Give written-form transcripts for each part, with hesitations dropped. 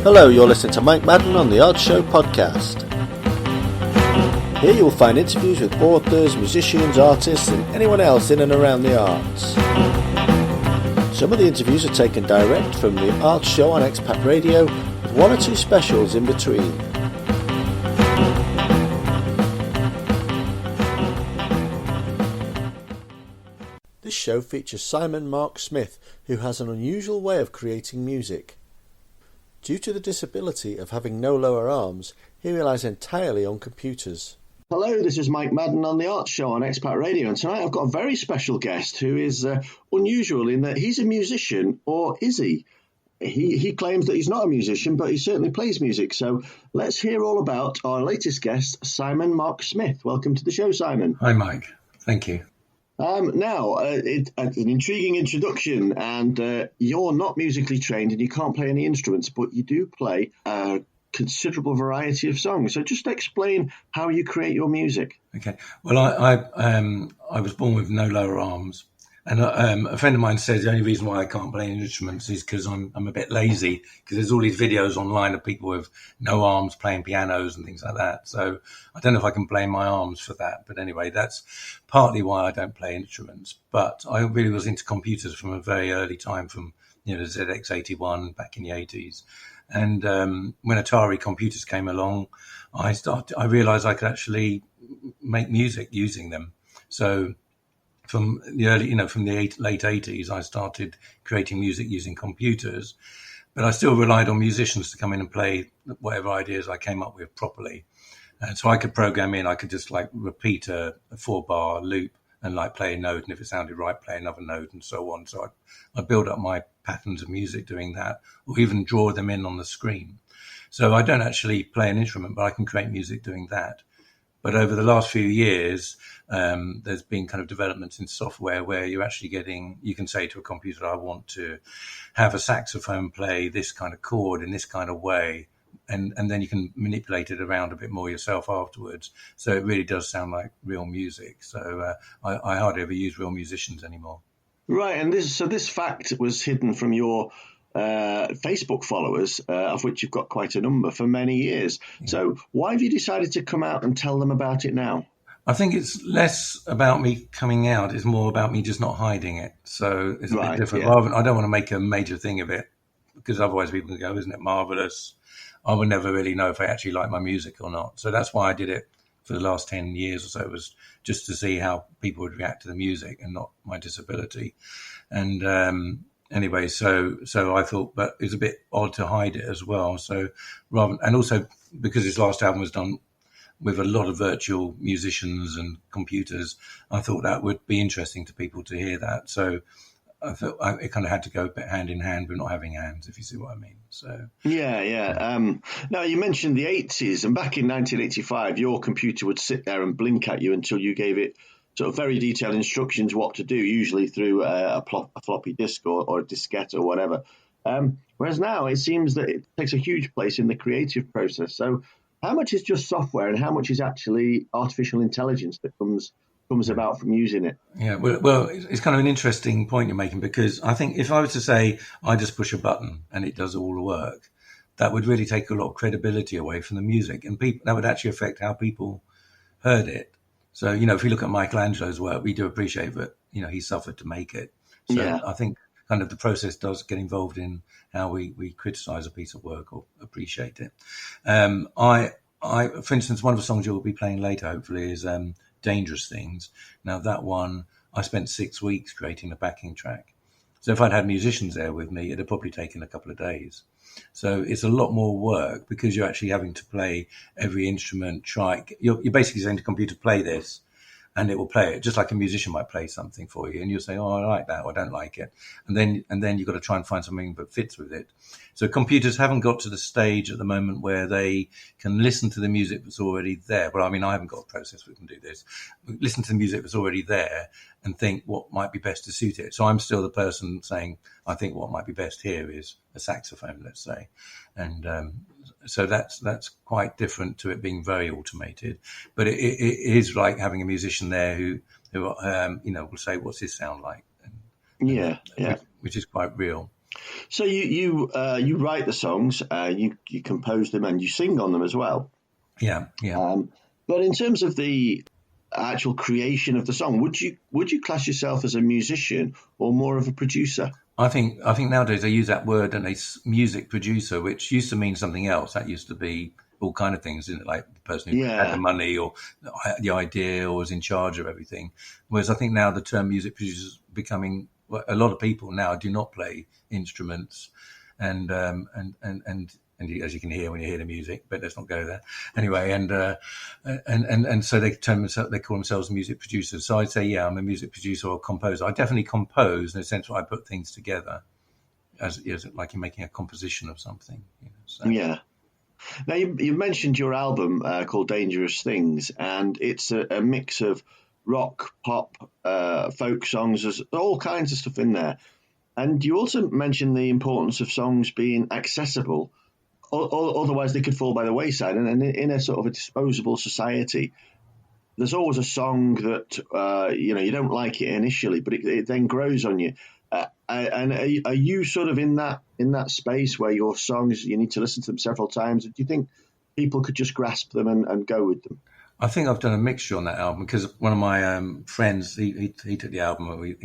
Hello, you're listening to Mike Madden on the Art Show podcast. Here you will find interviews with authors, musicians, artists and anyone else in and around the arts. Some of the interviews are taken direct from the Art Show on Expat Radio, with one or two specials in between. This show features Simon Mark Smith, who has an unusual way of creating music. Due to the disability of having no lower arms, he relies entirely on computers. Hello, this is Mike Madden on the Art Show on Expat Radio, and tonight I've got a very special guest who is unusual in that he's a musician, or is he? He claims that he's not a musician, but he certainly plays music. So let's hear all about our latest guest, Simon Mark Smith. Welcome to the show, Simon. Hi, Mike. Thank you. It's an intriguing introduction, and you're not musically trained and you can't play any instruments, but you do play a considerable variety of songs. So just explain how you create your music. Okay. Well, I was born with no lower arms, and a friend of mine says the only reason why I can't play any instruments is because I'm a bit lazy, because there's all these videos online of people with no arms playing pianos and things like that. So I don't know if I can blame my arms for that. But anyway, that's partly why I don't play instruments. But I really was into computers from a very early time, from the ZX81 back in the 80s. And when Atari computers came along, I realized I could actually make music using them. So from the late 80s, I started creating music using computers, but I still relied on musicians to come in and play whatever ideas I came up with properly. And so I could program in, I could just repeat a 4-bar loop and play a note, and if it sounded right, play another note, and so on. So I build up my patterns of music doing that, or even draw them in on the screen. So I don't actually play an instrument, but I can create music doing that. But over the last few years, there's been kind of developments in software where you can say to a computer, I want to have a saxophone play this kind of chord in this kind of way. And then you can manipulate it around a bit more yourself afterwards. So it really does sound like real music. So I hardly ever use real musicians anymore. Right, and this fact was hidden from your Facebook followers, of which you've got quite a number, for many years. Yeah. So why have you decided to come out and tell them about it now? I think it's less about me coming out. It's more about me just not hiding it. So it's a bit different. Yeah. I don't want to make a major thing of it, because otherwise people can go, isn't it marvelous? I would never really know if I actually like my music or not. So that's why I did it for the last 10 years or so. It was just to see how people would react to the music and not my disability. And anyway, so I thought, but it was a bit odd to hide it as well. So and also because this last album was done with a lot of virtual musicians and computers, I thought that would be interesting to people to hear that. So I thought it kind of had to go hand in hand with not having hands, if you see what I mean. So yeah. Now, you mentioned the 80s, and back in 1985, your computer would sit there and blink at you until you gave it sort of very detailed instructions what to do, usually through a floppy disk or a diskette or whatever. Whereas now it seems that it takes a huge place in the creative process. So how much is just software and how much is actually artificial intelligence that comes about from using it? Yeah, well, it's kind of an interesting point you're making, because I think if I was to say I just push a button and it does all the work, that would really take a lot of credibility away from the music, and that would actually affect how people heard it. So, if you look at Michelangelo's work, we do appreciate that, he suffered to make it. So yeah. I think kind of the process does get involved in how we criticize a piece of work or appreciate it. I, for instance, one of the songs you'll be playing later, hopefully, is Dangerous Things. Now that one, I spent 6 weeks creating the backing track. So if I'd had musicians there with me, it'd have probably taken a couple of days. So it's a lot more work, because you're actually having to play every instrument, you're basically saying to the computer, play this, and it will play it, just like a musician might play something for you, and you'll say, oh, I like that, or I don't like it. And then you've got to try and find something that fits with it. So computers haven't got to the stage at the moment where they can listen to the music that's already there. Well, I mean, I haven't got a process that can do this. Listen to the music that's already there and think what might be best to suit it. So I'm still the person saying, I think what might be best here is a saxophone, let's say. And so that's quite different to it being very automated. But it is like having a musician there who will say, what's this sound like? Yeah. Which is quite real. So you write the songs, you compose them, and you sing on them as well. Yeah, yeah. But in terms of the actual creation of the song, would you class yourself as a musician or more of a producer? I think nowadays they use that word, and music producer, which used to mean something else. That used to be all kind of things, didn't it? Like the person who had the Yeah, money or the idea or was in charge of everything. Whereas I think now the term music producer is becoming, well, a lot of people now do not play instruments, and as you can hear when you hear the music, but let's not go there anyway. And so they call themselves music producers. So I'd say, yeah, I'm a music producer or a composer. I definitely compose in the sense where I put things together as like you're making a composition of something. So. yeah. Now you mentioned your album called Dangerous Things, and it's a mix of rock, pop, folk songs. There's all kinds of stuff in there. And you also mentioned the importance of songs being accessible. Otherwise, they could fall by the wayside. And in a sort of a disposable society, there's always a song that you don't like it initially, but it then grows on you. And are you sort of in that space where your songs, you need to listen to them several times? Do you think people could just grasp them and go with them? I think I've done a mixture on that album because one of my friends, he took the album,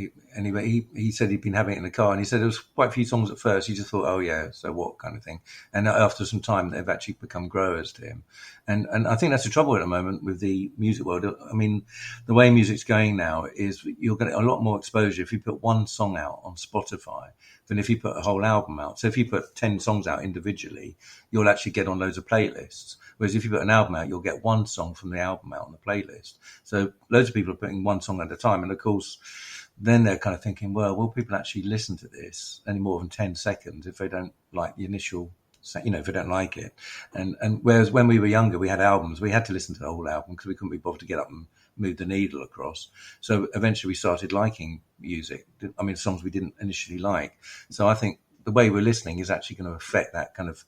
he said he'd been having it in the car, and he said there was quite a few songs at first. He just thought, oh yeah, so what kind of thing. And after some time, they've actually become growers to him. And I think that's the trouble at the moment with the music world. I mean, the way music's going now is you're getting a lot more exposure if you put one song out on Spotify than if you put a whole album out. So if you put 10 songs out individually, you'll actually get on loads of playlists. Whereas if you put an album out, you'll get one song from the album out on the playlist. So loads of people are putting one song at a time. And of course, then they're kind of thinking, well, will people actually listen to this any more than 10 seconds if they don't like the initial, if they don't like it? And whereas when we were younger, we had albums, we had to listen to the whole album because we couldn't be bothered to get up and move the needle across. So eventually we started liking music. I mean, songs we didn't initially like. So I think the way we're listening is actually going to affect that kind of,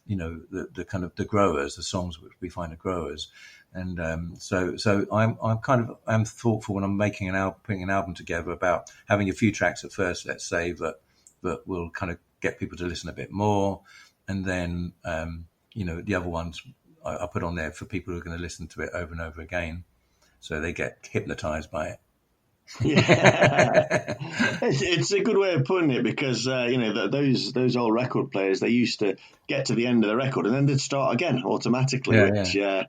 the kind of the growers, the songs which we find are growers. And so I'm thoughtful when I'm making putting an album together about having a few tracks at first, let's say, that will kind of get people to listen a bit more. And then, the other ones I put on there for people who are going to listen to it over and over again. So they get hypnotized by it. Yeah, it's a good way of putting it because those old record players, they used to get to the end of the record and then they'd start again automatically. Yeah.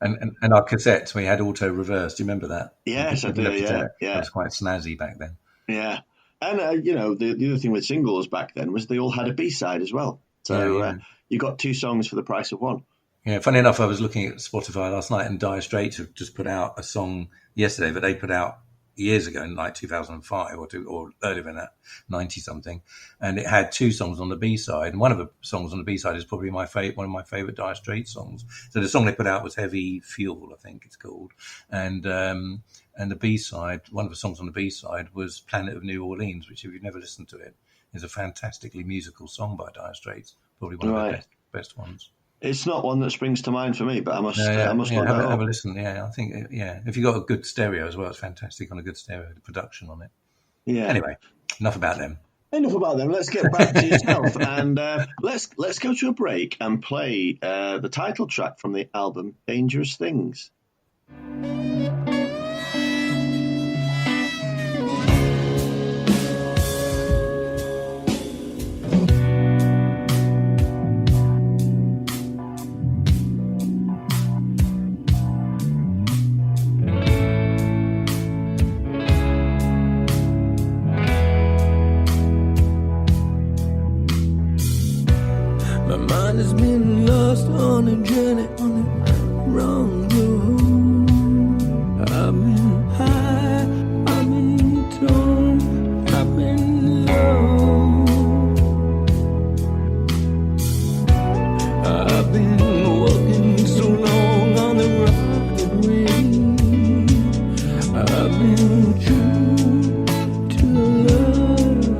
And our cassettes, we had auto reverse. Do you remember that? Yes, I do. Yeah. That was quite snazzy back then. Yeah, and the other thing with singles back then was they all had a B-side as well. So you got two songs for the price of one. Yeah, funny enough, I was looking at Spotify last night, and Dire Straits have just put out a song yesterday, but they put out years ago in like 2005 or earlier than that, 90 something, and it had two songs on the B-side, and one of the songs on the B-side is probably one of my favorite Dire Straits songs. So the song they put out was Heavy Fuel, I think it's called, and the B-side, one of the songs on the B-side was Planet of New Orleans, which if you've never listened to it, is a fantastically musical song by Dire Straits, probably one of the best ones. It's not one that springs to mind for me, but I must have a listen. Yeah, I think if you got a good stereo as well, it's fantastic on a good stereo production on it. Yeah. Anyway, enough about them. Let's get back to yourself and let's go to a break and play the title track from the album Dangerous Things. Has been lost on a journey on the wrong road. I've been high, I've been torn, I've been low. I've been walking so long on the rocket way. I've been true to love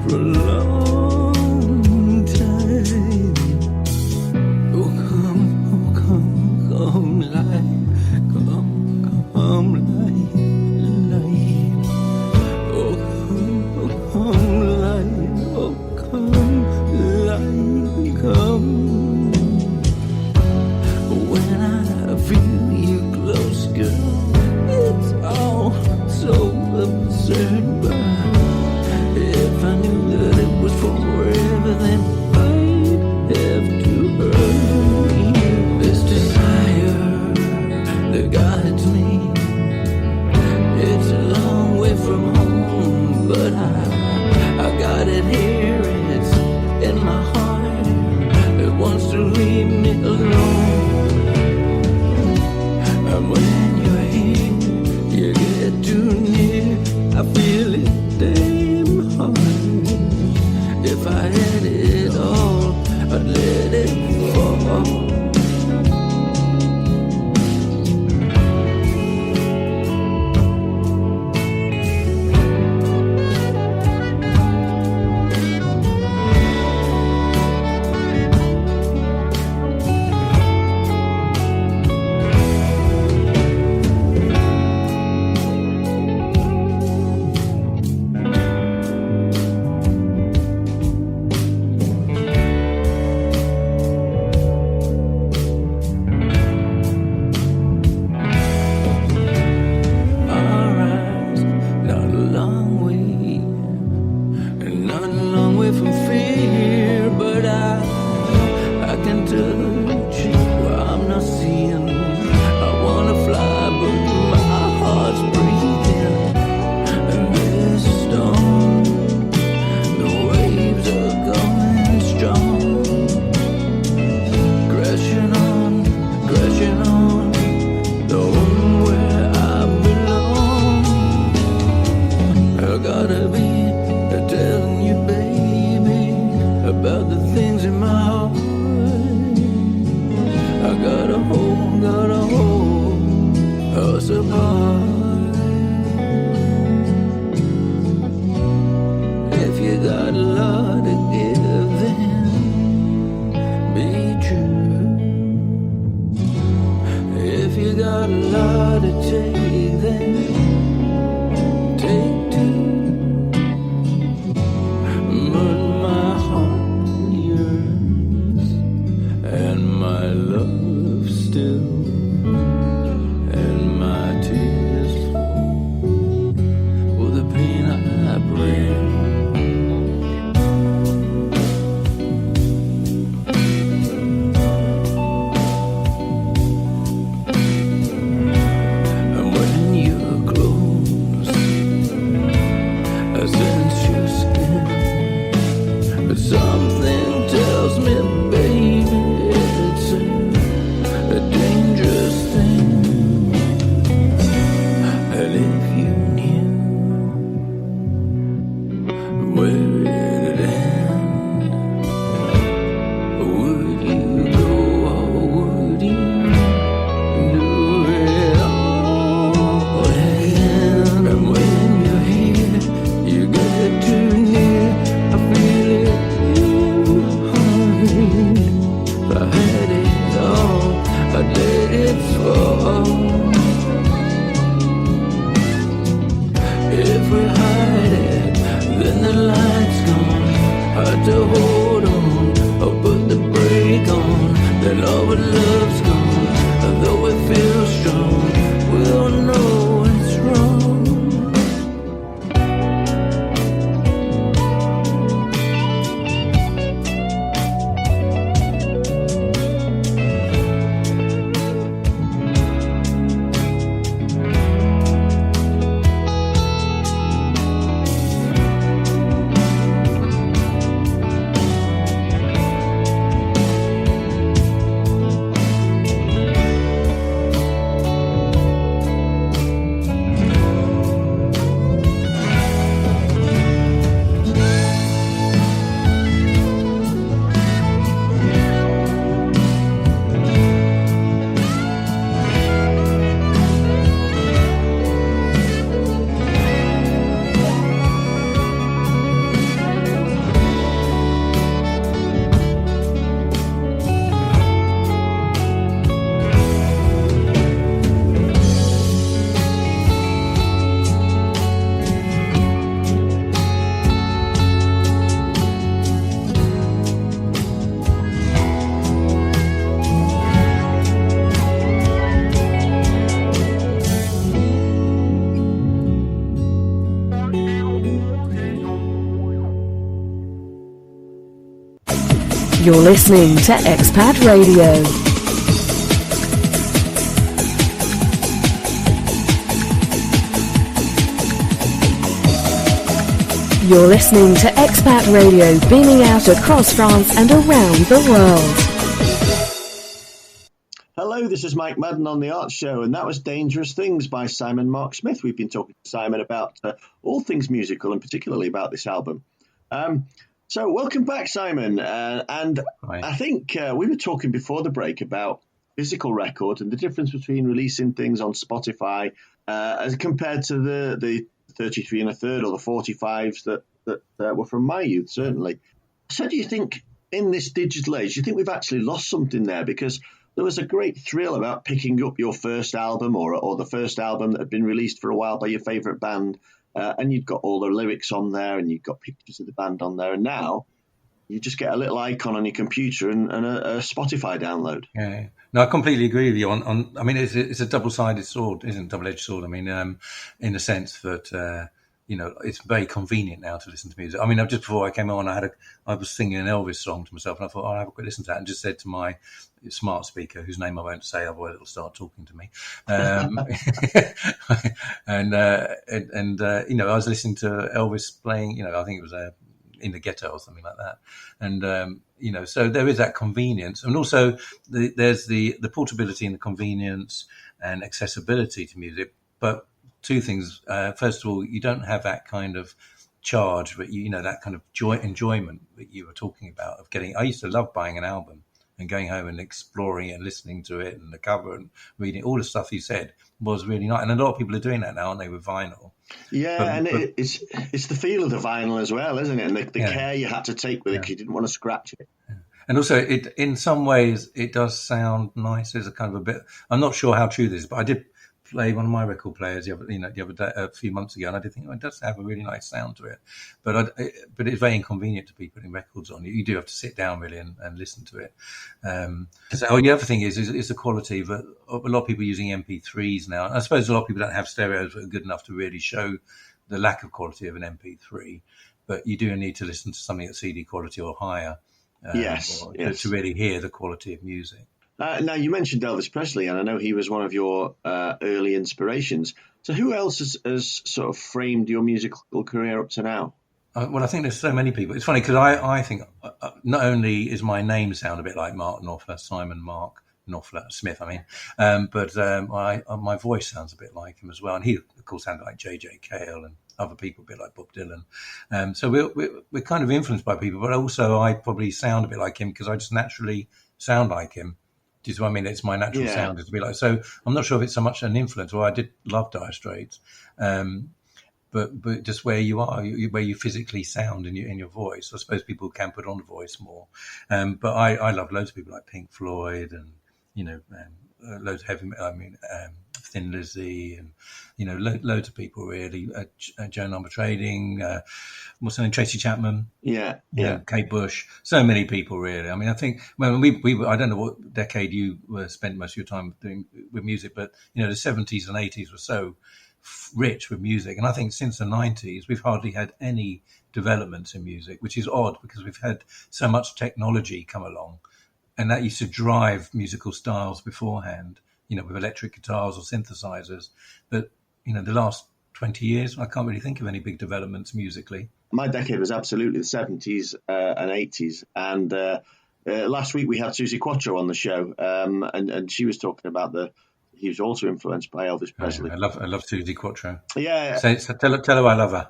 for a long time. Oh, come I feel it damn hard. If I had it all, I'd let it fall. You're listening to Expat Radio. You're listening to Expat Radio, beaming out across France and around the world. Hello Hello, this is Mike Madden on The Art Show, and that was Dangerous Things by Simon Mark Smith. We've been talking to Simon about all things musical, and particularly about this album. So welcome back, Simon. And Hi. I think we were talking before the break about physical record and the difference between releasing things on Spotify as compared to the 33 and a third or the 45s that were from my youth, certainly. So do you think in this digital age, do you think we've actually lost something there? Because there was a great thrill about picking up your first album or the first album that had been released for a while by your favourite band, and you'd got all the lyrics on there and you'd got pictures of the band on there. And now you just get a little icon on your computer and a Spotify download. Yeah, no, I completely agree with you. I mean, it's a double-sided sword, isn't it? Double-edged sword. I mean, in the sense that it's very convenient now to listen to music. I mean, just before I came on, I was singing an Elvis song to myself, and I thought, I'll have a quick listen to that, and just said to my smart speaker, whose name I won't say, otherwise it'll start talking to me. I was listening to Elvis playing. I think it was in the ghetto or something like that. And, so there is that convenience. And also there's the portability and the convenience and accessibility to music. But two things. First of all, you don't have that kind of charge, but that kind of enjoyment that you were talking about of getting. I used to love buying an album and going home and exploring it and listening to it and the cover and reading all the stuff you said was really nice. And a lot of people are doing that now, aren't they, with vinyl? Yeah, it's the feel of the vinyl as well, isn't it? And the care you had to take with it because you didn't want to scratch it. Yeah. And also, in some ways, it does sound nice. There's a kind of a bit. I'm not sure how true this is, but I did play one of my record players the other day, a few months ago, and I did think it does have a really nice sound to it. But it's very inconvenient to be putting records on. You do have to sit down really and listen to it. The other thing is the quality. But a lot of people are using MP3s now. I suppose a lot of people don't have stereos that are good enough to really show the lack of quality of an MP3. But you do need to listen to something at CD quality or higher. To really hear the quality of music. Now, you mentioned Elvis Presley, and I know he was one of your early inspirations. So who else has sort of framed your musical career up to now? Well, I think there's so many people. It's funny because I think not only is my name sound a bit like Mark Knopfler, Simon Mark Knopfler Smith, but my voice sounds a bit like him as well. And he, of course, sounded like J.J. Cale and other people, a bit like Bob Dylan. So we're kind of influenced by people, but also I probably sound a bit like him because I just naturally sound like him. Do you see what I mean? It's my natural sound to be like. So I'm not sure if it's so much an influence. Well, I did love Dire Straits, but just where you are, where you physically sound in your voice. I suppose people can put on the voice more. But I love loads of people like Pink Floyd and loads of heavy. Thin Lizzy and loads of people really. Joan Armatrading, what's her name? Tracy Chapman. Yeah. Kate Bush. So many people really. I mean, I think we I don't know what decade you spent most of your time doing with music, but the 70s and 80s were so rich with music, and I think since the 90s we've hardly had any developments in music, which is odd because we've had so much technology come along, and that used to drive musical styles beforehand. With electric guitars or synthesizers. But, the last 20 years, I can't really think of any big developments musically. My decade was absolutely the 70s and 80s. And last week we had Susie Quattro on the show, and she was talking about he was also influenced by Elvis Presley. I love Susie Quattro. Yeah. So tell her I love her.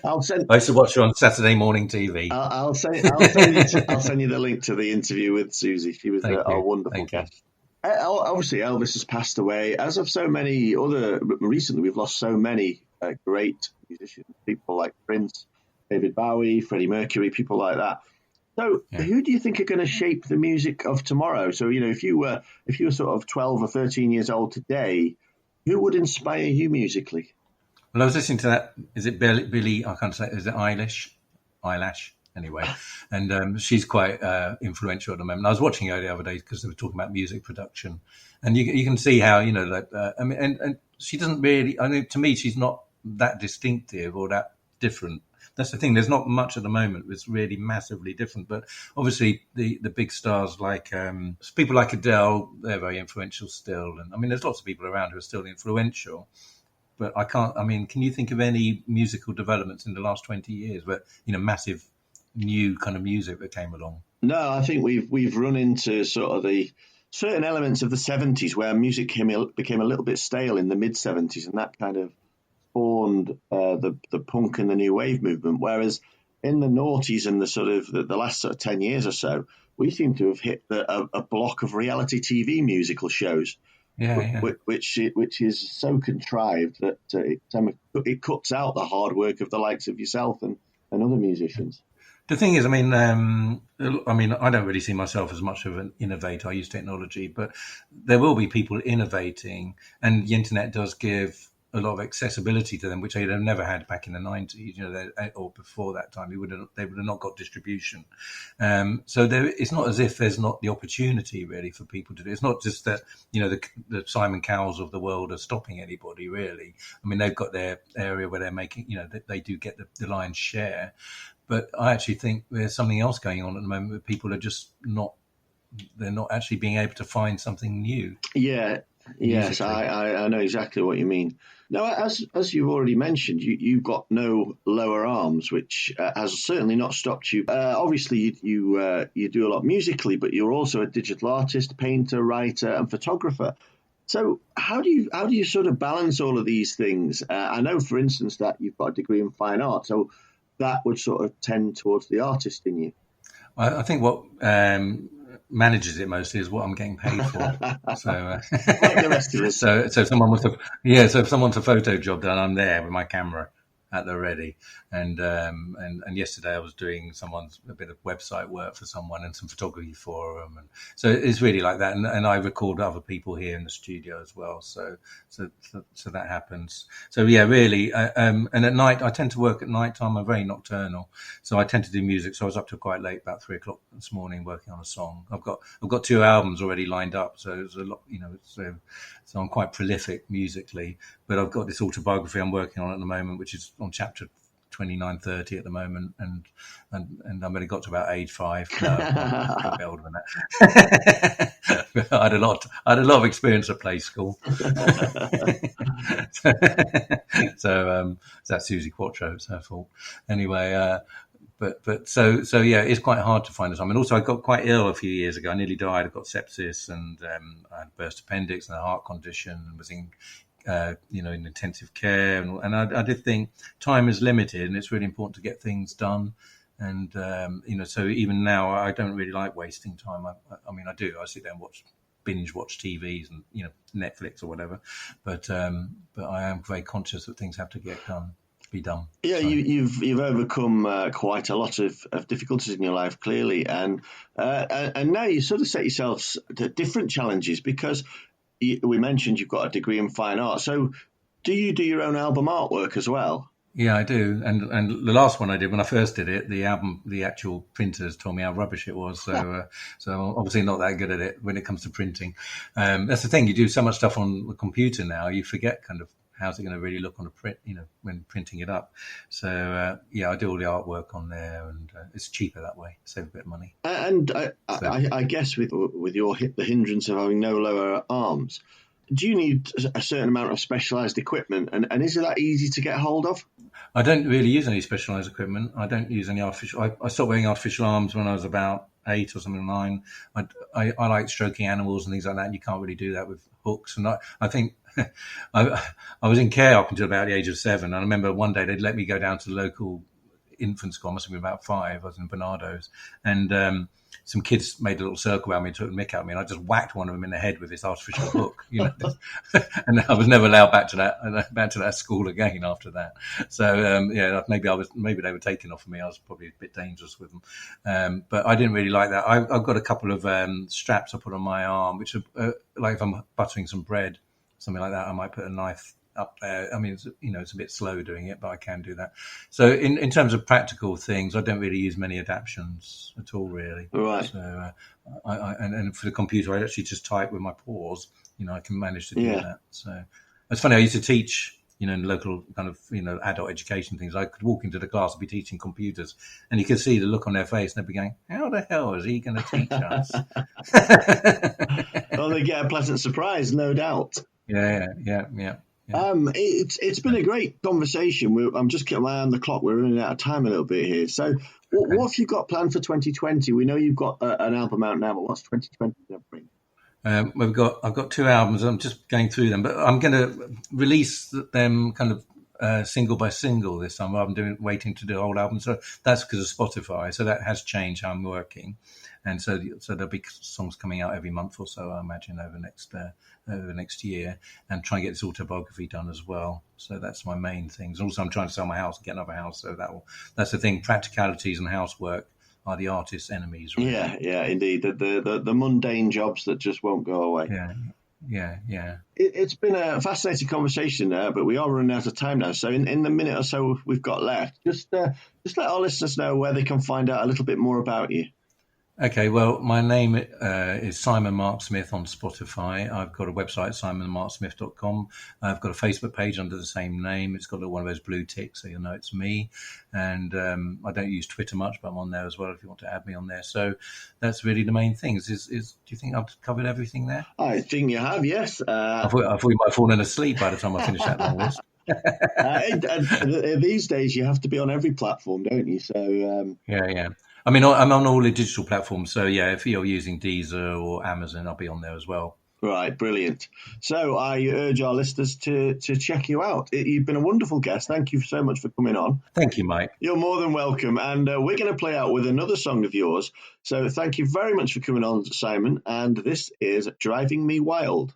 I used to watch her on Saturday morning TV. I'll send you the link to the interview with Susie. She was a wonderful guest. Obviously, Elvis has passed away, as of so many other. Recently, we've lost so many great musicians, people like Prince, David Bowie, Freddie Mercury, people like that. So, who do you think are going to shape the music of tomorrow? So, if you were sort of 12 or 13 years old today, who would inspire you musically? Well, I was listening to that. Is it Billie? I can't say. Is it Eyelash? Anyway, and she's quite influential at the moment. I was watching her the other day because they were talking about music production, and you can see how and she doesn't really. I mean, to me, she's not that distinctive or that different. That's the thing. There's not much at the moment that's really massively different. But obviously, the big stars like people like Adele, they're very influential still. And I mean, there's lots of people around who are still influential. But can you think of any musical developments in the last 20 years where, massive new kind of music that came along. No, I think we've run into sort of the certain elements of the 70s where music became a little bit stale in the mid 70s, and that kind of spawned the punk and the new wave movement. Whereas in the noughties and the sort of the last sort of 10 years or so, we seem to have hit a block of reality TV musical shows. Which is so contrived that it cuts out the hard work of the likes of yourself and other musicians. The thing is, I mean, I don't really see myself as much of an innovator. I use technology, but there will be people innovating, and the internet does give a lot of accessibility to them, which they'd have never had back in the 90s, or before that time. They would have not got distribution. So it's not as if there's not the opportunity really for people to do. It's not just that, the Simon Cowells of the world are stopping anybody really. I mean, they've got their area where they're making, they do get the lion's share. But I actually think there's something else going on at the moment where people are just they're not actually being able to find something new. Yeah. Yes, I know exactly what you mean. Now, as you've already mentioned, you've got no lower arms, which has certainly not stopped you. Obviously, you do a lot musically, but you're also a digital artist, painter, writer, and photographer. So how do you sort of balance all of these things? I know, for instance, that you've got a degree in fine art, so that would sort of tend towards the artist in you. I think what manages it mostly is what I'm getting paid for. So, like the rest of us. So if someone wants a photo job done, I'm there with my camera at the ready. And yesterday I was doing a bit of website work for someone and some photography for them. And so it's really like that. And I record other people here in the studio as well. So that happens. So yeah, really. And at night, I tend to work at night time. I'm very nocturnal. So I tend to do music. So I was up to quite late, about 3:00 this morning, working on a song. I've got 2 albums already lined up. So it's a lot, so I'm quite prolific musically, but I've got this autobiography I'm working on at the moment, which is on chapter 29, 30 at the moment, and I've only got to about age 5. No, I'm a bit older than that. I had a lot of experience at play school. So that's Susie Quattro. It's her fault. Anyway, so yeah, it's quite hard to find the time. And also, I got quite ill a few years ago. I nearly died. I got sepsis and I had burst appendix and a heart condition, and was in intensive care. And I did think time is limited, and it's really important to get things done. And so even now, I don't really like wasting time. I mean, I do. I sit there and binge watch TVs and Netflix or whatever. But I am very conscious that things have to get done. Be done. Yeah, you've overcome quite a lot of difficulties in your life, clearly, and now you sort of set yourselves different challenges, because we mentioned you've got a degree in fine art. So do you do your own album artwork as well? Yeah, I do. And the last one I did, when I first did it, the actual printers told me how rubbish it was. So I'm obviously not that good at it when it comes to printing. That's the thing. You do so much stuff on the computer now, you forget kind of how's it going to really look on a print, when printing it up. So I do all the artwork on there, and it's cheaper that way. Save a bit of money. And I guess with the hindrance of having no lower arms, do you need a certain amount of specialised equipment? And is it that easy to get hold of? I don't really use any specialised equipment. I don't use any artificial. I stopped wearing artificial arms when I was about 8 or something, 9. I like stroking animals and things like that. And you can't really do that with hooks. And I think I was in care up until about the age of 7. And I remember one day they'd let me go down to the local infant school. I must have been about 5. I was in Bernardo's, and some kids made a little circle around me and took the mick out of me, and I just whacked one of them in the head with this artificial hook, and I was never allowed back to that school again after that. So maybe they were taken off of me. I was probably a bit dangerous with them, but I didn't really like that. I've got a couple of straps I put on my arm, which are like if I'm buttering some bread, something like that, I might put a knife up there. I mean, it's a bit slow doing it, but I can do that. So in terms of practical things, I don't really use many adaptions at all, really. Right. So and for the computer, I actually just type with my paws. I can manage to do that. So it's funny. I used to teach, in local kind of, adult education things. I could walk into the class and be teaching computers, and you could see the look on their face, and they'd be going, "How the hell is he going to teach us?" Well, they get a pleasant surprise, no doubt. Yeah. It's been a great conversation. I'm just keeping my eye on the clock. We're running out of time a little bit here. So, what have you got planned for 2020? We know you've got an album out now, but what's 2020 going to bring? I've got 2 albums. I'm just going through them, but I'm going to release them kind of single by single this time, rather than waiting to do whole albums. So that's because of Spotify. So that has changed how I'm working, and so there'll be songs coming out every month or so, I imagine, over the next year, and try and get this autobiography done as well. So that's my main things. Also, I'm trying to sell my house and get another house. So that's the thing. Practicalities and housework are the artist's enemies. Really. Yeah, indeed. The mundane jobs that just won't go away. Yeah. It's been a fascinating conversation there, but we are running out of time now. So in the minute or so we've got left, just let our listeners know where they can find out a little bit more about you. Okay, well, my name is Simon Mark Smith on Spotify. I've got a website, simonmarksmith.com. I've got a Facebook page under the same name. It's got one of those blue ticks, so you'll know it's me. And I don't use Twitter much, but I'm on there as well if you want to add me on there. So that's really the main things. Do you think I've covered everything there? I think you have, yes. I thought you might have fallen asleep by the time I finished that long list. These days, you have to be on every platform, don't you? So yeah. I mean, I'm on all the digital platforms. So, yeah, if you're using Deezer or Amazon, I'll be on there as well. Right, brilliant. So I urge our listeners to check you out. You've been a wonderful guest. Thank you so much for coming on. Thank you, Mike. You're more than welcome. And we're going to play out with another song of yours. So thank you very much for coming on, Simon. And this is Driving Me Wild.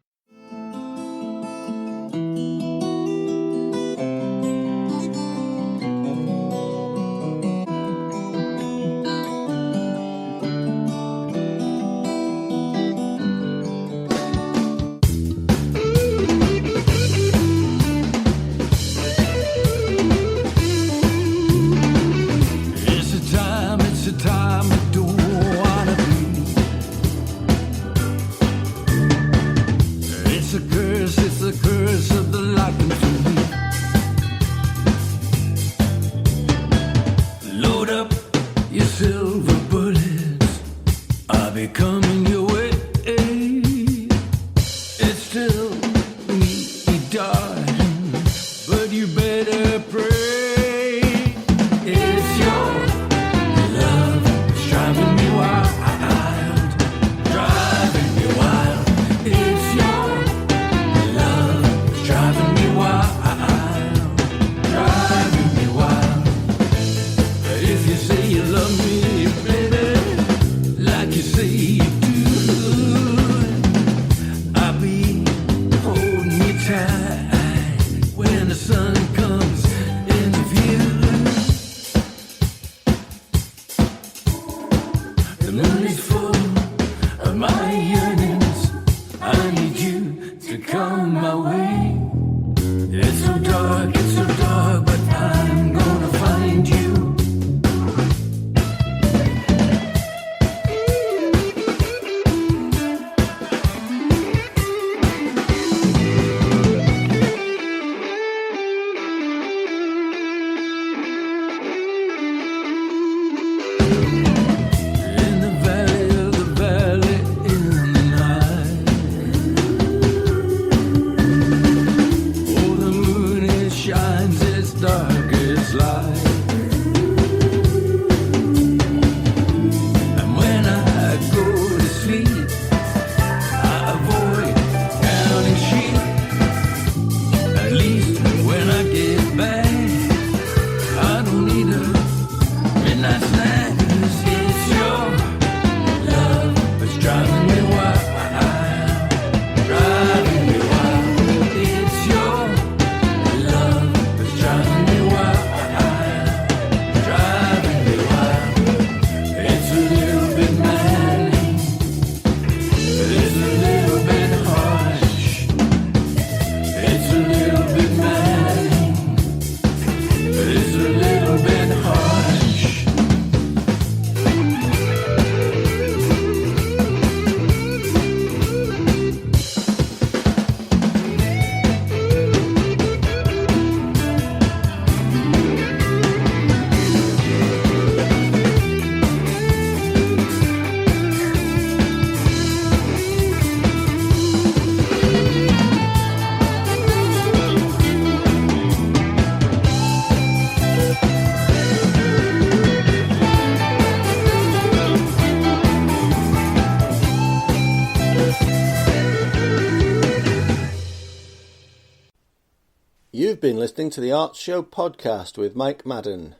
You've been listening to the Arts Show podcast with Mike Madden.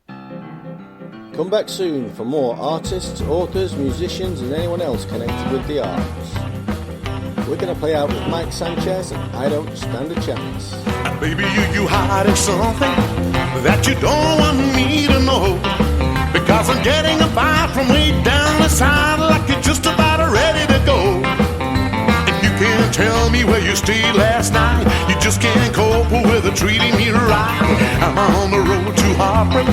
Come back soon for more artists, authors, musicians and anyone else connected with the arts. We're going to play out with Mike Sanchez and I Don't Stand a Chance. Baby, you hiding something that you don't want me to know, because I'm getting a vibe from way down the side, like you're just about ready to go. If you can't tell me where you stayed last night, you just can't cope with treating me right. I'm on the road to heartbreak,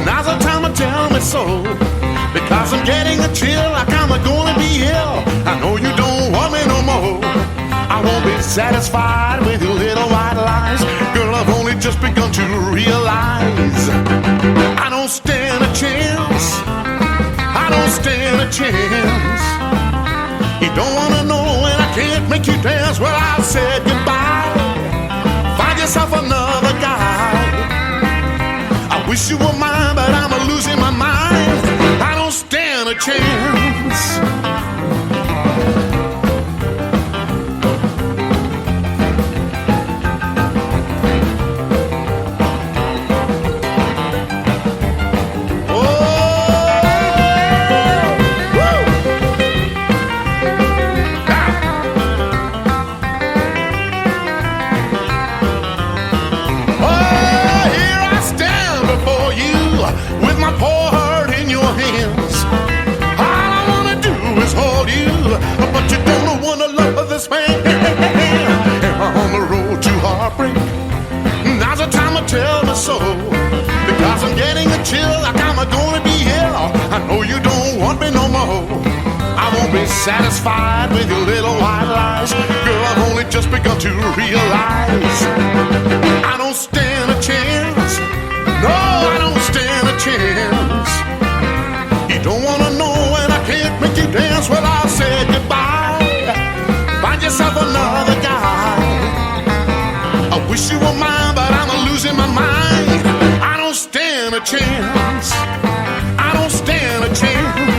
now's the time to tell me so, because I'm getting a chill like I'm gonna be ill. I know you don't want me no more. I won't be satisfied with your little white lies. Girl, I've only just begun to realize I don't stand a chance. I don't stand a chance. You don't wanna know and I can't make you dance. Well, I said goodbye. Find yourself another guy. I wish you were mine, but I'm losing my mind. I don't stand a chance. This man, I'm on the road to heartbreak. Now's the time to tell me so, because I'm getting a chill like I'm gonna be ill. I know you don't want me no more. I won't be satisfied with your little white lies. Girl, I've only just begun to realize I don't stand a chance. No, I don't stand a chance. You don't wanna know and I can't make you dance. Well, I'll say goodbye. Find yourself another guy. I wish you were mine, but I'm losing my mind. I don't stand a chance. I don't stand a chance.